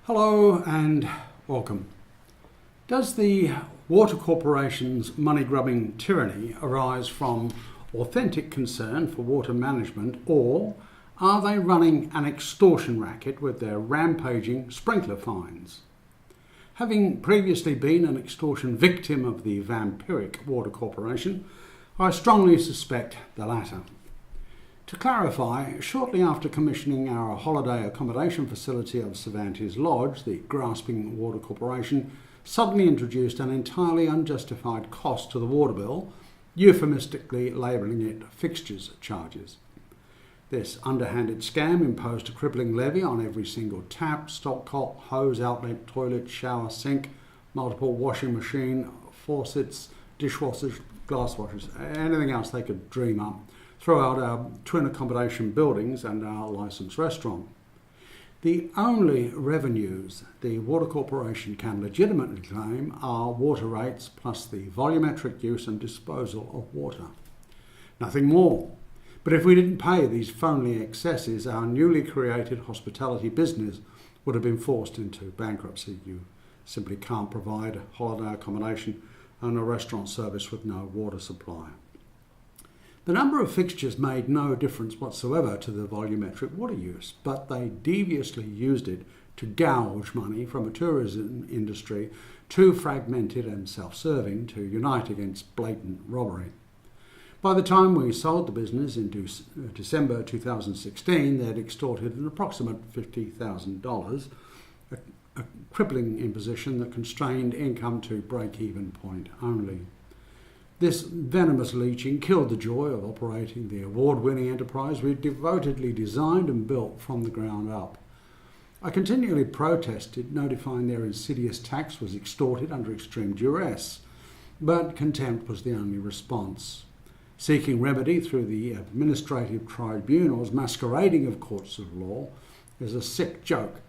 Hello and welcome. Does the Water Corporation's money-grubbing tyranny arise from authentic concern for water management, or are they running an extortion racket with their rampaging sprinkler fines? Having previously been an extortion victim of the vampiric Water Corporation, I strongly suspect the latter. To clarify, shortly after commissioning our holiday accommodation facility of Cervantes Lodge, the grasping Water Corporation suddenly introduced an entirely unjustified cost to the water bill, euphemistically labelling it fixtures charges. This underhanded scam imposed a crippling levy on every single tap, stopcock, hose, outlet, toilet, shower, sink, multiple washing machine, faucets, dishwashers, glass washers, anything else they could dream up, throughout our twin accommodation buildings and our licensed restaurant. The only revenues the Water Corporation can legitimately claim are water rates plus the volumetric use and disposal of water. Nothing more. But if we didn't pay these phony excesses, our newly created hospitality business would have been forced into bankruptcy. You simply can't provide holiday accommodation and a restaurant service with no water supply. The number of fixtures made no difference whatsoever to the volumetric water use, but they deviously used it to gouge money from a tourism industry too fragmented and self-serving to unite against blatant robbery. By the time we sold the business in December 2016, they had extorted an approximate $50,000, a crippling imposition that constrained income to break-even point only. This venomous leeching killed the joy of operating the award-winning enterprise we devotedly designed and built from the ground up. I continually protested, notifying their insidious tax was extorted under extreme duress, but contempt was the only response. Seeking remedy through the administrative tribunals masquerading of courts of law is a sick joke,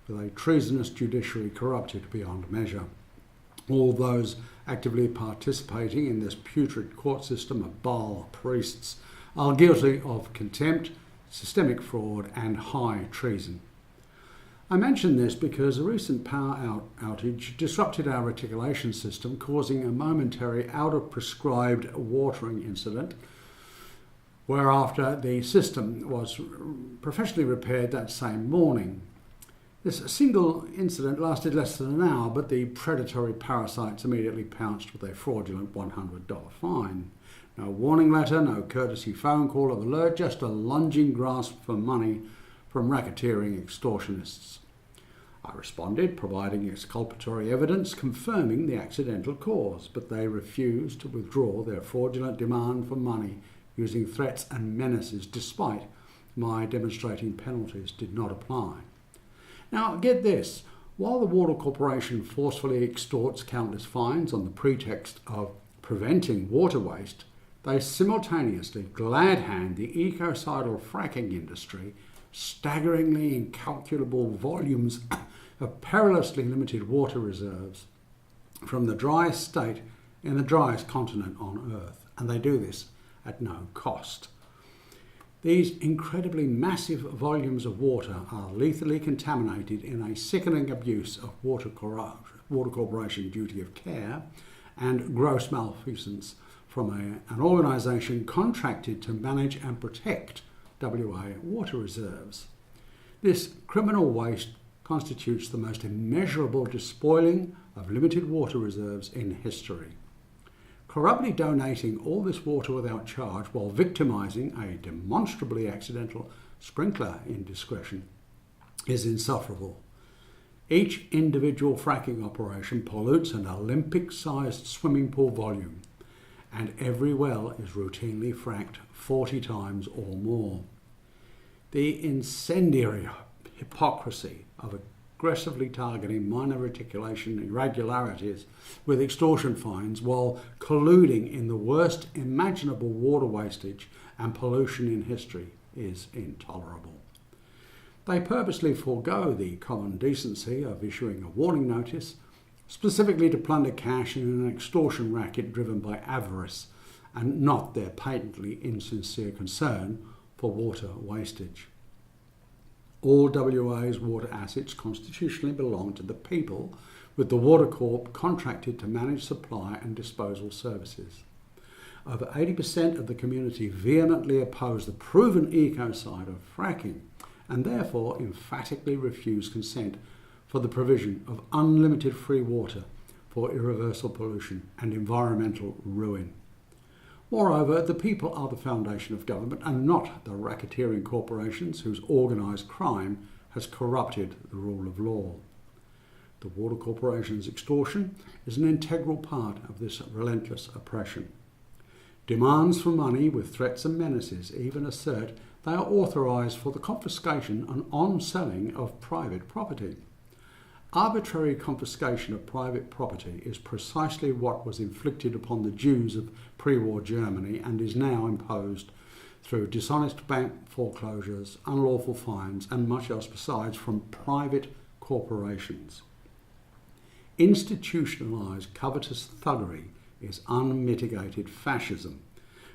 with a treasonous judiciary corrupted beyond measure. All those actively participating in this putrid court system of Baal priests are guilty of contempt, systemic fraud and high treason. I mention this because a recent power outage disrupted our reticulation system, causing a momentary out-of-prescribed watering incident, whereafter the system was professionally repaired that same morning. This single incident lasted less than an hour, but the predatory parasites immediately pounced with a fraudulent $100 fine. No warning letter, no courtesy phone call of alert, just a lunging grasp for money from racketeering extortionists. I responded, providing exculpatory evidence confirming the accidental cause, but they refused to withdraw their fraudulent demand for money using threats and menaces, despite my demonstrating penalties did not apply. Now, get this. While the Water Corporation forcefully extorts countless fines on the pretext of preventing water waste, they simultaneously glad-hand the ecocidal fracking industry staggeringly incalculable volumes of perilously limited water reserves from the driest state in the driest continent on Earth. And they do this at no cost. These incredibly massive volumes of water are lethally contaminated in a sickening abuse of Water Corporation duty of care and gross malfeasance from an organisation contracted to manage and protect WA water reserves. This criminal waste constitutes the most immeasurable despoiling of limited water reserves in history. Corruptly donating all this water without charge while victimising a demonstrably accidental sprinkler indiscretion is insufferable. Each individual fracking operation pollutes an Olympic-sized swimming pool volume, and every well is routinely fracked 40 times or more. The incendiary hypocrisy of aggressively targeting minor reticulation irregularities with extortion fines while colluding in the worst imaginable water wastage and pollution in history is intolerable. They purposely forego the common decency of issuing a warning notice, specifically to plunder cash in an extortion racket driven by avarice and not their patently insincere concern for water wastage. All WA's water assets constitutionally belong to the people, with the Water Corp contracted to manage supply and disposal services. Over 80% of the community vehemently oppose the proven ecocide of fracking and therefore emphatically refuse consent for the provision of unlimited free water for irreversible pollution and environmental ruin. Moreover, the people are the foundation of government and not the racketeering corporations whose organised crime has corrupted the rule of law. The Water Corporation's extortion is an integral part of this relentless oppression. Demands for money with threats and menaces even assert they are authorised for the confiscation and on-selling of private property. Arbitrary confiscation of private property is precisely what was inflicted upon the Jews of pre-war Germany and is now imposed through dishonest bank foreclosures, unlawful fines and much else besides from private corporations. Institutionalised covetous thuggery is unmitigated fascism,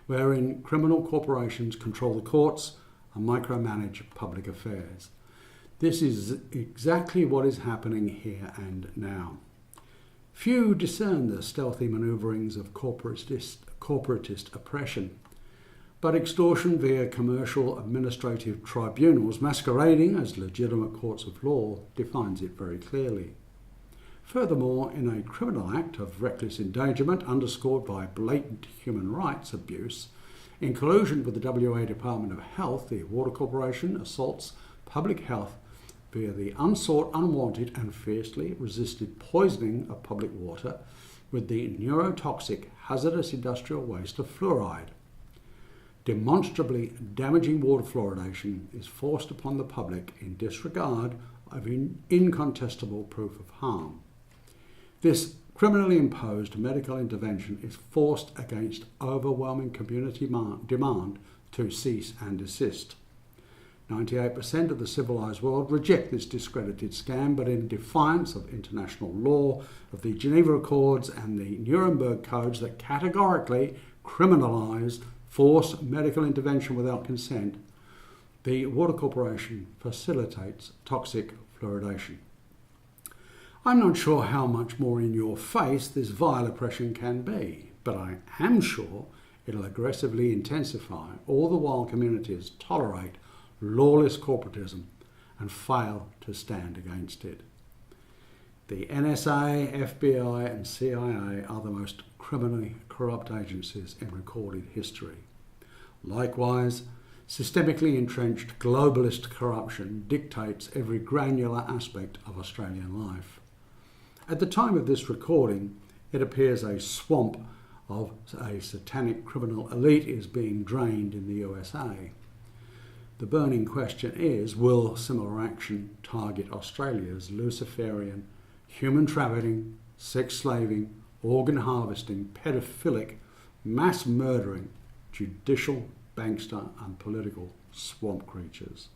wherein criminal corporations control the courts and micromanage public affairs. This is exactly what is happening here and now. Few discern the stealthy manoeuvrings of corporatist oppression, but extortion via commercial administrative tribunals masquerading as legitimate courts of law defines it very clearly. Furthermore, in a criminal act of reckless endangerment underscored by blatant human rights abuse, in collusion with the WA Department of Health, the Water Corporation assaults public health via the unsought, unwanted and fiercely resisted poisoning of public water with the neurotoxic hazardous industrial waste of fluoride. Demonstrably damaging water fluoridation is forced upon the public in disregard of incontestable proof of harm. This criminally imposed medical intervention is forced against overwhelming community demand to cease and desist. 98% of the civilised world reject this discredited scam, but in defiance of international law, of the Geneva Accords and the Nuremberg Codes that categorically criminalise forced medical intervention without consent, the Water Corporation facilitates toxic fluoridation. I'm not sure how much more in your face this vile oppression can be, but I am sure it'll aggressively intensify all the while communities tolerate lawless corporatism and fail to stand against it. The NSA, FBI and CIA are the most criminally corrupt agencies in recorded history. Likewise, systemically entrenched globalist corruption dictates every granular aspect of Australian life. At the time of this recording, it appears a swamp of a satanic criminal elite is being drained in the USA. The burning question is, will similar action target Australia's Luciferian, human trafficking, sex slaving, organ harvesting, pedophilic, mass murdering, judicial, bankster and political swamp creatures?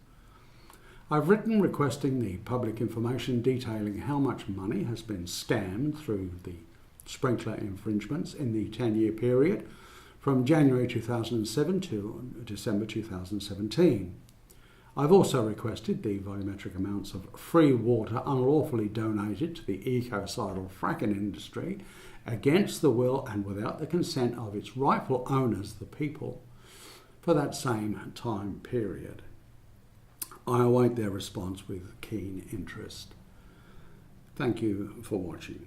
I've written requesting the public information detailing how much money has been scammed through the sprinkler infringements in the 10-year period from January 2007 to December 2017. I've also requested the volumetric amounts of free water unlawfully donated to the ecocidal fracking industry against the will and without the consent of its rightful owners, the people, for that same time period. I await their response with keen interest. Thank you for watching.